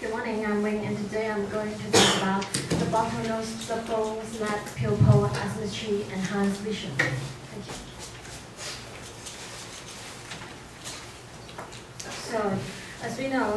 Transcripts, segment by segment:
Good morning, I'm Wing, and today I'm going to talk about the bottlenose, double slit pupil asymmetry enhanced vision. Thank you. So, as we know,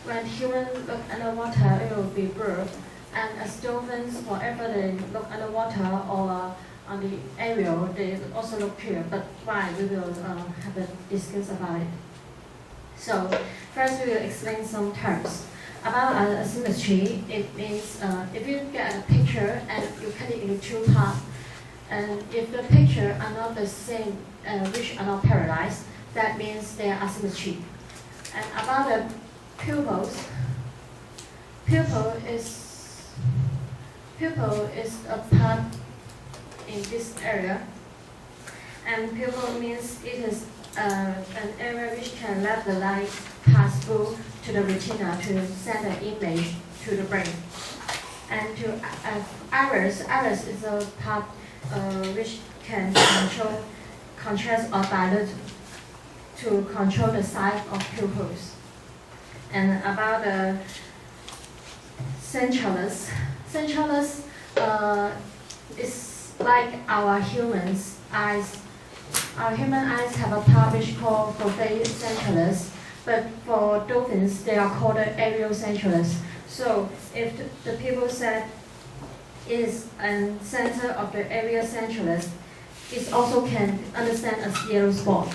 when humans look underwater, it will be blurred, and as dolphins, wherever they look underwater or on the aerial, they also look clear. But why? We will have a discuss about it. So first we will explain some terms. About asymmetry, it means if you get a picture and you cut it into two parts, and if the picture are not the same, which are not parallelized, that means they are asymmetry. And about the pupils, pupil is a part in this area, and pupil means it is an area which can let the light pass through to the retina to send an image to the brain. And to iris is a part which can control contrast or dilute to control the size of pupils. And about the centralus is like our human's eyes. Our human eyes have a part which called foveate centralus, but for dolphins they are called aerial centralus. So if the people said is a center of the aerial centralus, it also can understand as yellow spot.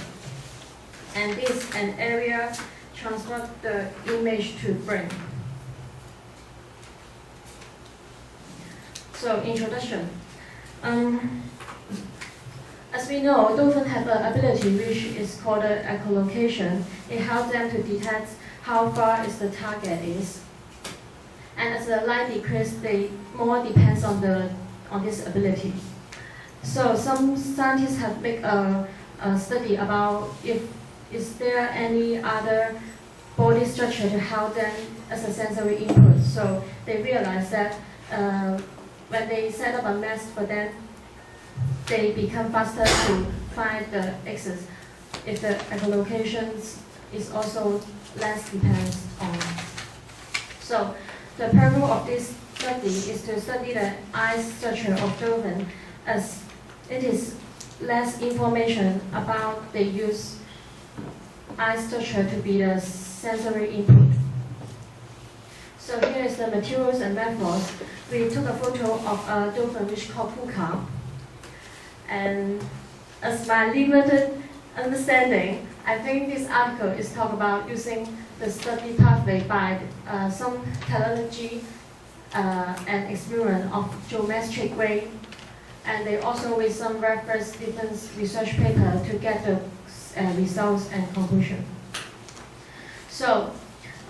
And this an area transfer the image to brain. So introduction. As we know, dolphins have an ability which is called echolocation. It helps them to detect how far is the target is. And as the light decreases, they more depends on this ability. So some scientists have made a study about if is there any other body structure to help them as a sensory input. So they realized that when they set up a mask for them, they become faster to find the axis if the echolocation is also less depends on. So the purpose of this study is to study the eye structure of dolphin, as it is less information about the use eye structure to be the sensory input. So here is the materials and methods. We took a photo of a dolphin which called puka. And as my limited understanding, I think this article is talk about using the study pathway by some technology and experiment of geometric way, and they also with some reference different research paper to get the results and conclusion. So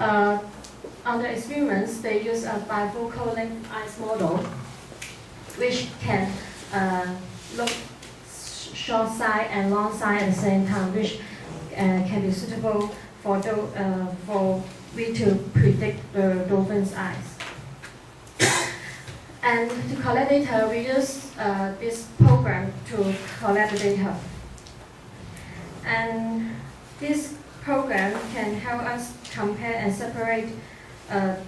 on the experiments, they use a bifocal length eyes model, which can look short side and long side at the same time, which can be suitable for we to predict the dolphin's eyes. And to collect data, we use this program to collect the data. And this program can help us compare and separate the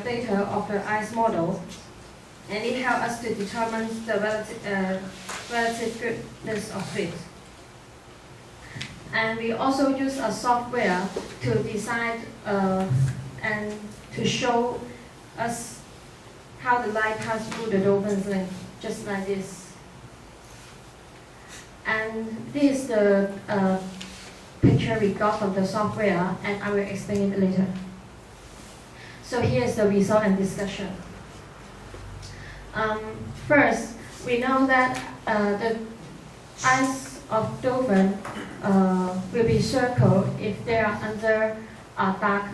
data of the eyes model, and it helps us to determine the relative goodness of fit. And we also use a software to decide and to show us how the light passes through the dolphin's lens, just like this. And this is the picture we got from the software, and I will explain it later. So here is the result and discussion. First, we know that the eyes of dolphin will be circled if they are under dark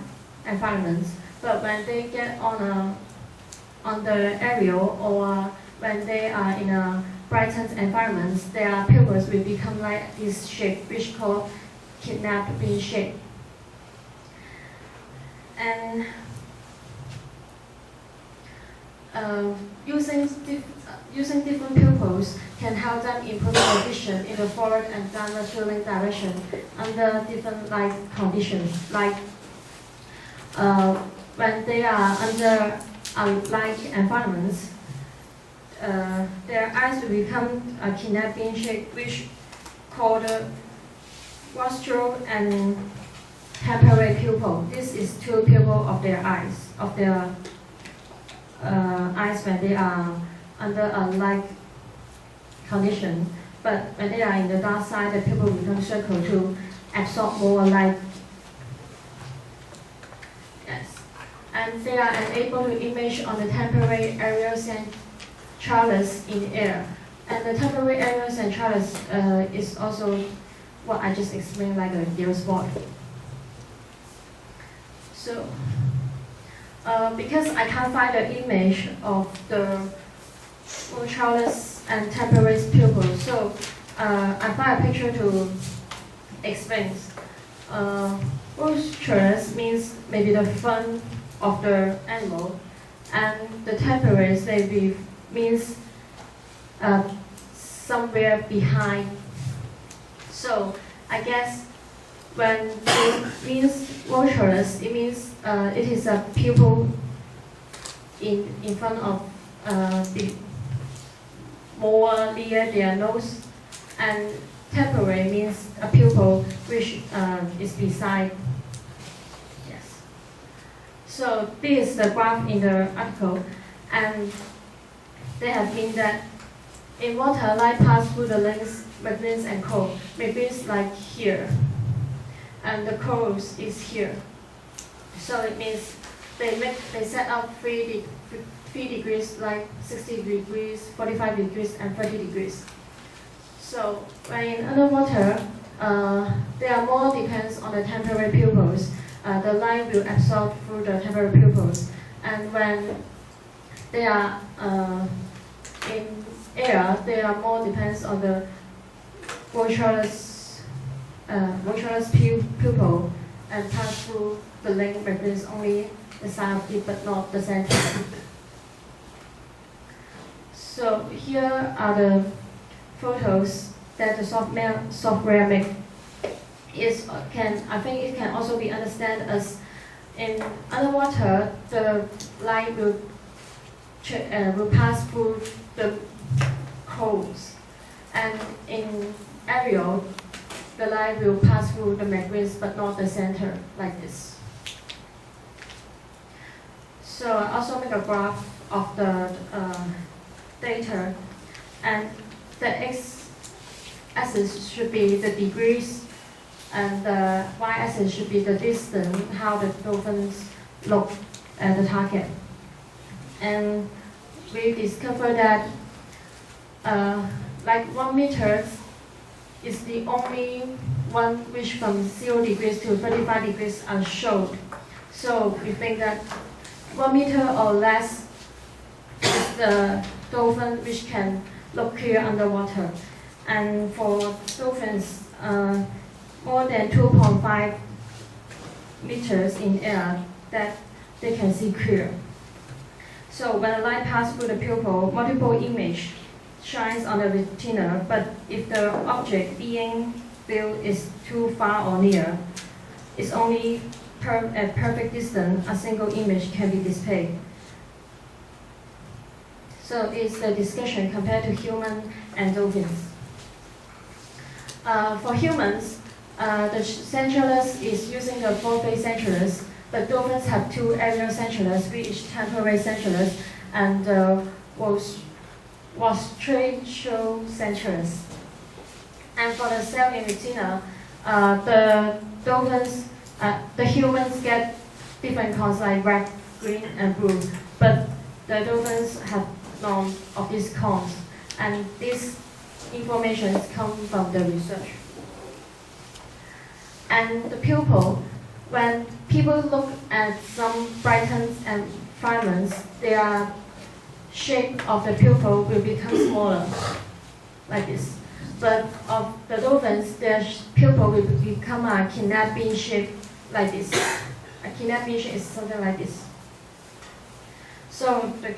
environments. But when they get on the aerial or when they are in a brightened environments, their pupils will become like this shape, which called kidnapped bean shape. And using different pupils can help them improve their vision in the forward and downward filling direction under different light conditions. Like when they are under light environments, their eyes will become a kidnapping shape, which called rostral and temporary pupil. This is two pupils of their eyes, when they are under a light condition. But when they are in the dark side, the pupil becomes circle to absorb more light. Yes, and they are unable to image on the temporary area centralis in air. And the temporary area centralis is also what I just explained, like a yellow spot. So, because I can't find the image of the centralis and temporary pupil, so I find a picture to explain. Centralis means maybe the front of the animal, and the temporary maybe means somewhere behind. So I guess when it means centralis, it means it is a pupil in front of the more near their nose, and temporary means a pupil which is beside. Yes. So this is the graph in the article, and they have been that in water, light passes through the lens, magnets, and coal. Magnets like here, and the coals is here. So it means they set up 3 degrees, like 60 degrees, 45 degrees, and 30 degrees. So when in underwater, there are more depends on the temporary pupils. The light will absorb through the temporary pupils, and when they are in air, they are more depends on the centralis pupil and pass through the length represents only the side of it, but not the center. So here are the photos that the software make. I think it can also be understood as in underwater, the light will pass through the coals, and in aerial, the light will pass through the magnets but not the center, like this. So I also make a graph of the data, and the x-axis should be the degrees, and the y-axis should be the distance, how the dolphins look at the target. And we discovered that like 1 meter is the only one which from 0 degrees to 35 degrees are showed. So we think that 1 meter or less is the dolphin which can look clear underwater. And for dolphins, more than 2.5 meters in air that they can see clear. So when the light passes through the pupil, multiple image shines on the retina, but if the object being viewed is too far or near, it's only at perfect distance, a single image can be displayed. So it's the discussion compared to human and dolphins. For humans, the centralis is using the four-phase centralis, but dolphins have 2 aerial centralis, which temporary centralis, and rostral centralis. And for the cell in retina, the dolphins, the humans get different colors like red, green, and blue, but the dolphins have none of these colors, and these information come from the research. And the pupil, when people look at some brightens and fragments, their shape of the pupil will become smaller, like this. But of the dolphins, their pupil will become a kidnapping shape, like this. A kidnapping shape is something like this. So the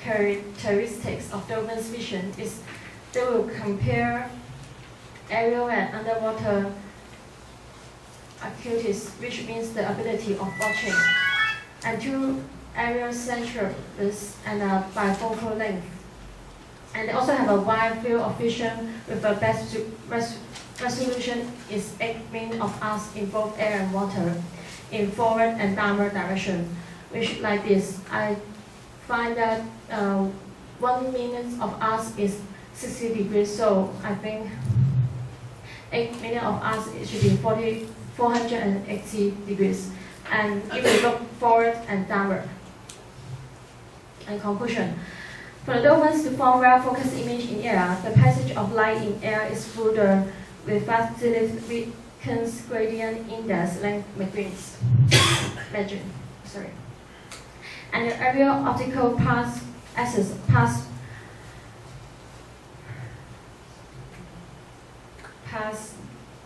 characteristics of dolphins' vision is they will compare aerial and underwater acuities, which means the ability of watching, and 2 aerial centrals and a bifocal length. And they also have a wide field of vision with a best resolution is 8 min of arcs in both air and water, in forward and downward direction, which like this, I find that 1 minute of arcs is 60 degrees, so I think 8 minutes of arcs it should be 480 degrees. And if we look forward and downward. And conclusion. For the dolphins to form well-focused image in air, the passage of light in air is through the refractive weakens gradient index length margin. And the aerial optical pass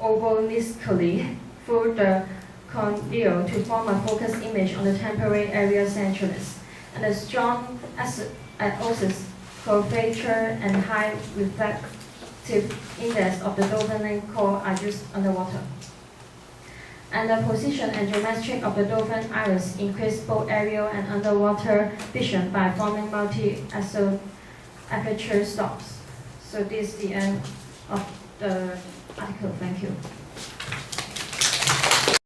ovonically through the cornea to form a focused image on the temporary area centralis. And the strong osseous curvature and high refractive index of the dolphin core are used underwater. And the position and geometry of the dolphin iris increase both aerial and underwater vision by forming multi-axial aperture stops. So this is the end of the article. Thank you.